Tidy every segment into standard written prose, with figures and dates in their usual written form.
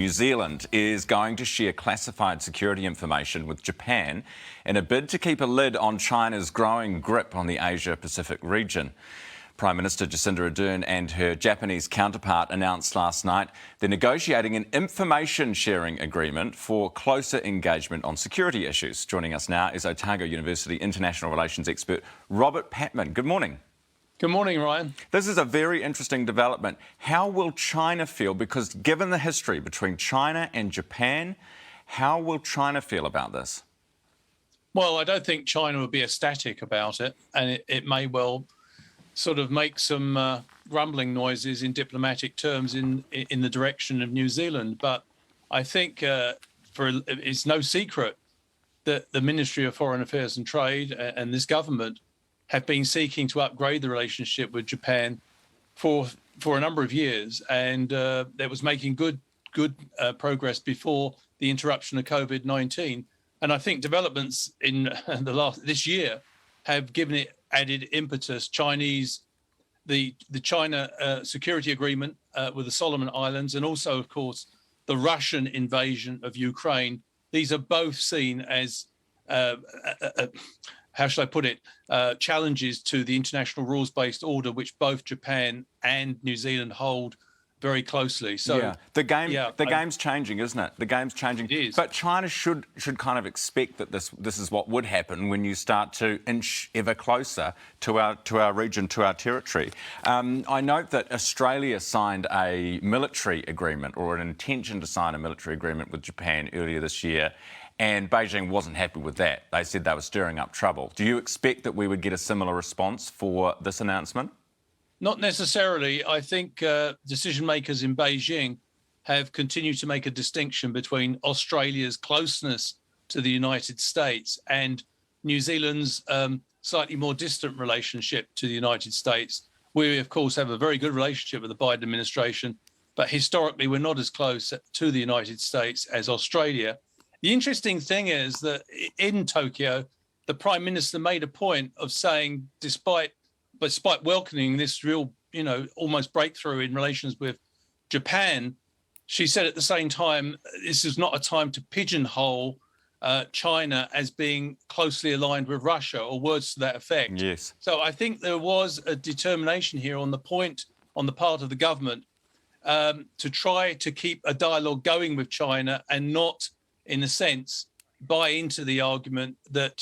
New Zealand is going to share classified security information with Japan in a bid to keep a lid on China's growing grip on the Asia-Pacific region. Prime Minister Jacinda Ardern and her Japanese counterpart announced last night they're negotiating an information sharing agreement for closer engagement on security issues. Joining us now is Otago University international relations expert Robert Patman. Good morning. Good morning, Ryan. This is a very interesting development. How will China feel? Because given the history between China and Japan, how will China feel about this? Well, I don't think China will be ecstatic about it, and it may well sort of make some rumbling noises in diplomatic terms in the direction of New Zealand. But I think it's no secret that the Ministry of Foreign Affairs and Trade and this government have been seeking to upgrade the relationship with Japan for a number of years, and that was making good progress before the interruption of COVID-19. And I think developments in this year have given it added impetus. The China security agreement with the Solomon Islands, and also, of course, the Russian invasion of Ukraine. These are both seen as how should I put it, challenges to the international rules-based order, which both Japan and New Zealand hold very closely. So yeah, the game's changing, isn't it? The game's changing. It is. But China should kind of expect that this is what would happen when you start to inch ever closer to our region, to our territory. I note that Australia signed a military agreement, or an intention to sign a military agreement with Japan earlier this year. And Beijing wasn't happy with that. They said they were stirring up trouble. Do you expect that we would get a similar response for this announcement? Not necessarily. I think decision makers in Beijing have continued to make a distinction between Australia's closeness to the United States and New Zealand's slightly more distant relationship to the United States. We, of course, have a very good relationship with the Biden administration, but historically we're not as close to the United States as Australia. The interesting thing is that in Tokyo, the Prime Minister made a point of saying, despite welcoming this real, almost breakthrough in relations with Japan, she said at the same time, this is not a time to pigeonhole China as being closely aligned with Russia, or words to that effect. Yes. So I think there was a determination here on the part of the government to try to keep a dialogue going with China and not, in a sense, buy into the argument that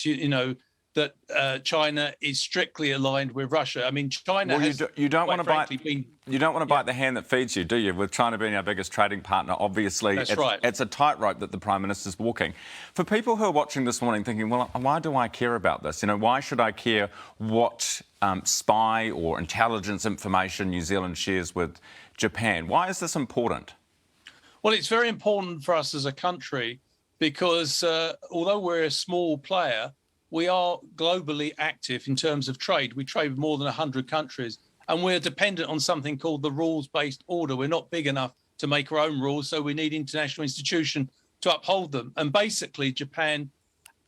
China is strictly aligned with Russia. I mean, China has you don't want to bite the hand that feeds you, do you? With China being our biggest trading partner, obviously, that's right. It's a tightrope that the Prime Minister's walking. For people who are watching this morning thinking, well, why do I care about this? Why should I care what spy or intelligence information New Zealand shares with Japan? Why is this important? Well, it's very important for us as a country because although we're a small player, we are globally active in terms of trade. We trade with more than 100 countries, and we're dependent on something called the rules-based order. We're not big enough to make our own rules, so we need international institutions to uphold them. And basically, Japan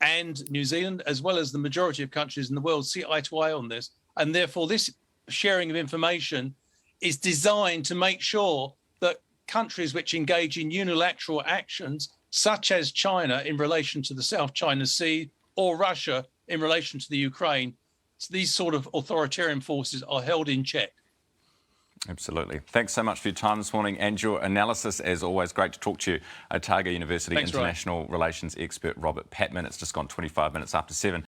and New Zealand, as well as the majority of countries in the world, see eye to eye on this. And therefore, this sharing of information is designed to make sure that countries which engage in unilateral actions, such as China in relation to the South China Sea, or Russia in relation to the Ukraine, these sort of authoritarian forces are held in check. Absolutely. Thanks so much for your time this morning and your analysis. As always, great to talk to you. Otago University international relations expert Robert Patman. It's just gone 25 minutes after 7.